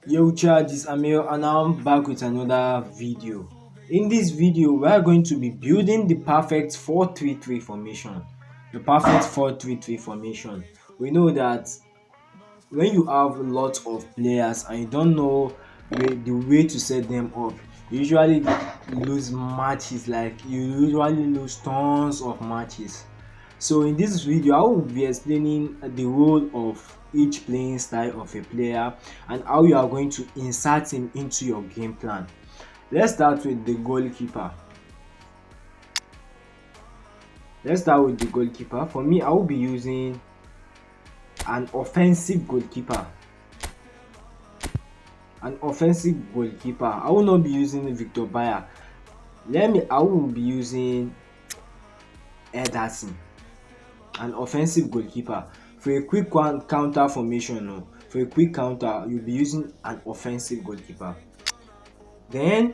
Yo chat, this is Amir and I'm back with another video. In this video, we are going to be building the perfect 4-3-3 formation. The perfect 4-3-3 formation. We know that when you have lots of players and you don't know the way to set them up, you usually lose matches. Like you usually lose tons of matches. So in this video, I will be explaining the role of each playing style of a player and how you are going to insert him into your game plan. Let's start with the goalkeeper. For me, I will be using an offensive goalkeeper. I will not be using Victor Bayer. I will be using Ederson, an offensive goalkeeper. For a quick counter formation, for a quick counter, you'll be using an offensive goalkeeper. Then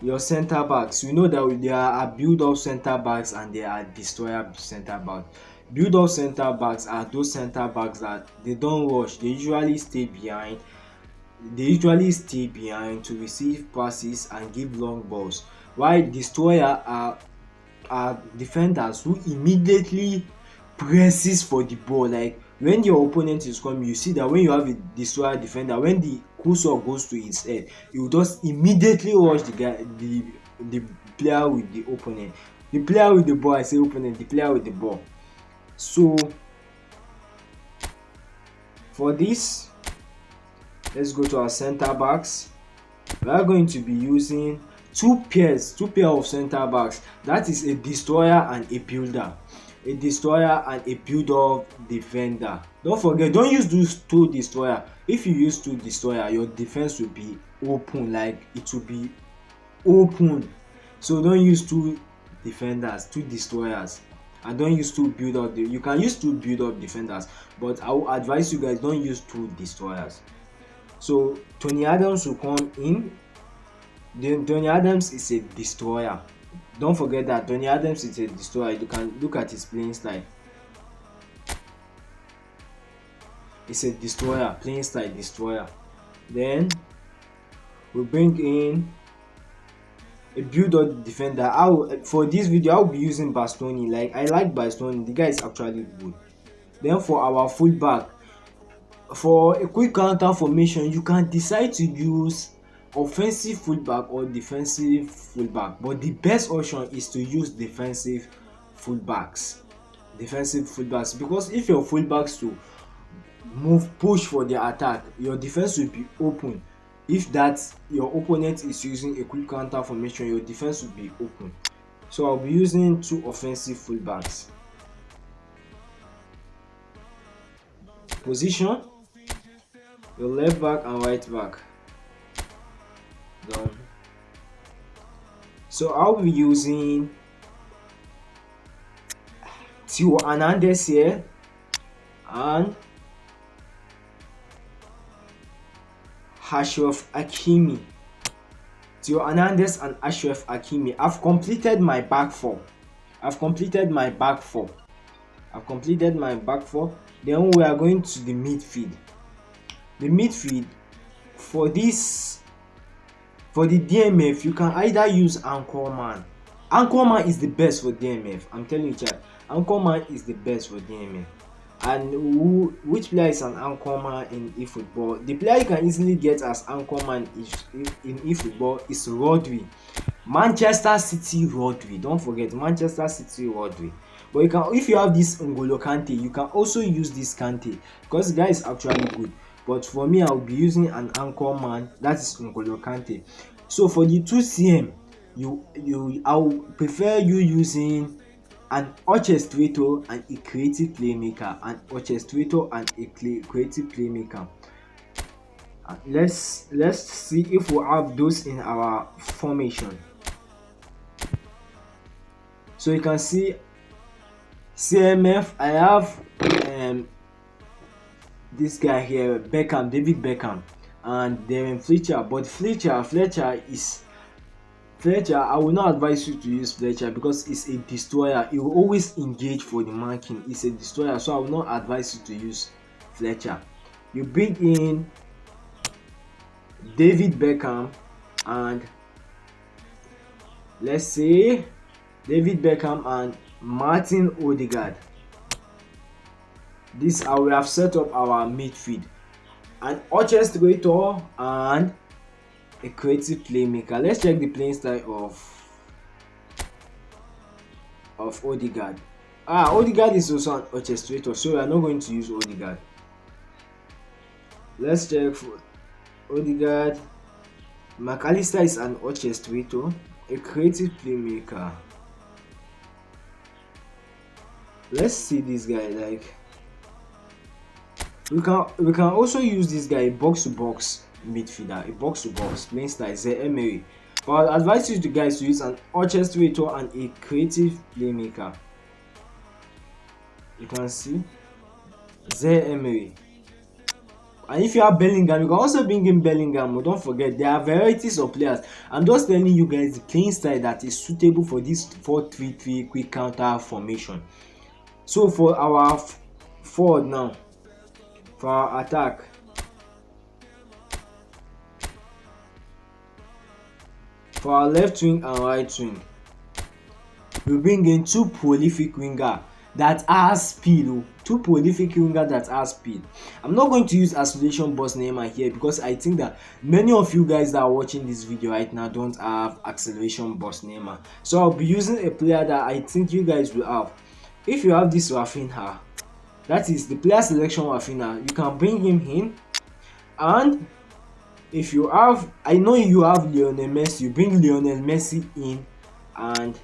your center backs, we know that there are build-up center backs and there are destroyer center backs. Build-up center backs are those center backs that they don't rush, they usually stay behind. To receive passes and give long balls, while destroyer are defenders who immediately presses for the ball. Like when your opponent is coming, you see that when you have a destroyer defender, when the cursor goes to his head, he will just immediately rush the player with the opponent. The player with the ball, I say opponent, the player with the ball. So for this, let's go to our center backs. We are going to be using two pair of center backs. That is a destroyer and a builder. A destroyer and a build-up defender. Don't forget, don't use those two destroyer. If you use two destroyer, your defense will be open, like it will be open. So don't use two defenders, two destroyers, and don't use two build-up. You can use two build-up defenders, but I will advise you guys don't use two destroyers. So Tony Adams will come in. Then Tony Adams is a destroyer. Don't forget that Tony Adams is a destroyer. You can look at his playing style. It's a destroyer, playing style destroyer. Then we bring in a build-up defender. For this video, I'll be using Bastoni. Like I like Bastoni. The guy is actually good. Then for our fullback, for a quick counter formation, you can decide to use offensive fullback or defensive fullback, but the best option is to use defensive fullbacks, because if your fullbacks to push for the attack, your defense will be open. If that your opponent is using a quick counter formation, your defense will be open. So I'll be using two offensive fullbacks. Position: your left back and right back. Done. So I'll be using Theo Hernandez here and Achraf Hakimi. Theo Hernandez and Achraf Hakimi. I've completed my back four. Then we are going to the midfield. For the DMF, you can either use Anchorman. Anchorman is the best for DMF. I'm telling you, chat. Anchorman is the best for DMF. And which player is an Anchorman in eFootball? The player you can easily get as Anchorman in eFootball is Rodri. Manchester City Rodri. Don't forget Manchester City Rodri. But you can, if you have this N'Golo Kante, you can also use this Kante because the guy is actually good. But for me, I'll be using an Anchorman, that is N'Golo Kante. So for the 2CM, I'll prefer you using an orchestrator and a creative playmaker. Let's see if we have those in our formation. So you can see CMF, I have this guy here, David Beckham, and then Fletcher. But Fletcher, I will not advise you to use Fletcher because it's a destroyer. He will always engage for the marking. It's a destroyer, so I will not advise you to use Fletcher. You bring in David Beckham and let's say David Beckham and Martin Odegaard. This is how we have set up our midfield. An orchestrator and a creative playmaker. Let's check the playing style of Odegaard. Odegaard is also an orchestrator, so we are not going to use Odegaard. Let's check for Odegaard. McAllister is an orchestrator, a creative playmaker. Let's see this guy. Like we can also use this guy, box to box midfielder, a box to box playing style Emery. But I advise you guys to use an orchestrator and a creative playmaker. You can see Emery. And if you have Bellingham, you can also bring in Bellingham. But don't forget, there are varieties of players. I'm just telling you guys the playing style that is suitable for this 4-3-3 quick counter formation. So for our forward now, for our attack, for our left wing and right wing, we bring in two prolific winger that has speed. Two prolific winger that has speed. I'm not going to use acceleration boss Neymar here because I think that many of you guys that are watching this video right now don't have acceleration boss Neymar. So I'll be using a player that I think you guys will have. If you have this Rafinha, that is the player selection Rafinha, you can bring him in. And if you have, I know you have Lionel Messi, you bring Lionel Messi in, and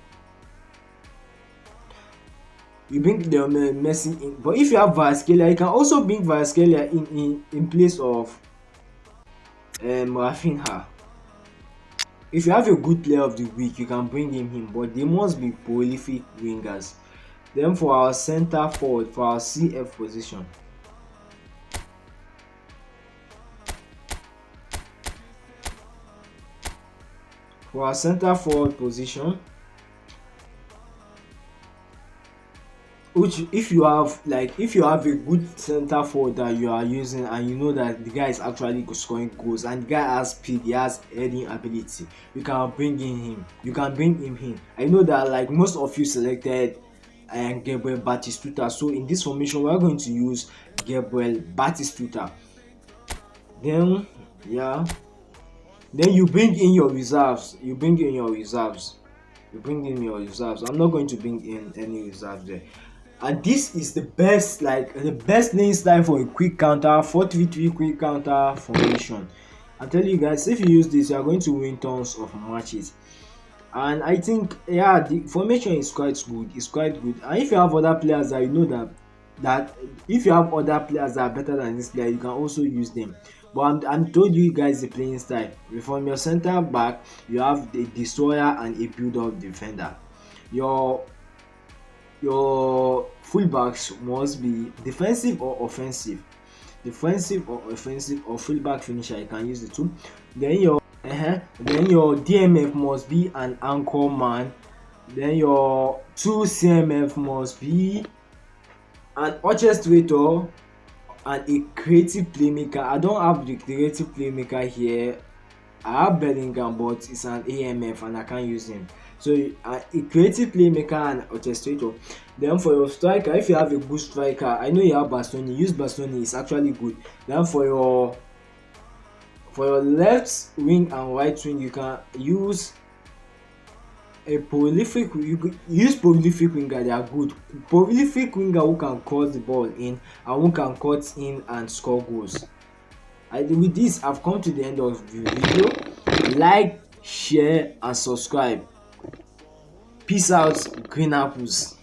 you bring Lionel Messi in. But if you have Kvaratskhelia, you can also bring Kvaratskhelia in place of Rafinha. If you have a good player of the week, you can bring him in, but they must be prolific wingers. Then for our center forward, for our CF position, for our center forward position, which if you have a good center forward that you are using and you know that the guy is actually scoring goals and the guy has speed, he has heading ability, you can bring him in. I know that like most of you selected Gabriel Batistuta, so in this formation we are going to use Gabriel Batistuta. Then you bring in your reserves. I'm not going to bring in any reserves there. And this is the best playing style for a quick counter 4-3-3 quick counter formation. I tell you guys, if you use this, you are going to win tons of matches. And I think the formation is quite good. And if you have other players that you know that if you have other players that are better than this player, you can also use them. But I'm told you guys the playing style. From your center back, you have the destroyer and a build-up defender. Your fullbacks must be defensive or offensive. Or fullback finisher. You can use the two. Then your DMF must be an anchor man. Then your two CMF must be an orchestrator and a creative playmaker. I don't have the creative playmaker here. I have Bellingham, but it's an AMF and I can't use him. So a creative playmaker and orchestrator. Then for your striker, if you have a good striker, I know you have Bastoni, use Bastoni, it's actually good. Then for your left wing and right wing, you can use prolific winger. They are good. Prolific winger who can cut the ball in and who can cut in and score goals. With this, I've come to the end of the video. Like, share and subscribe. Peace out, green apples.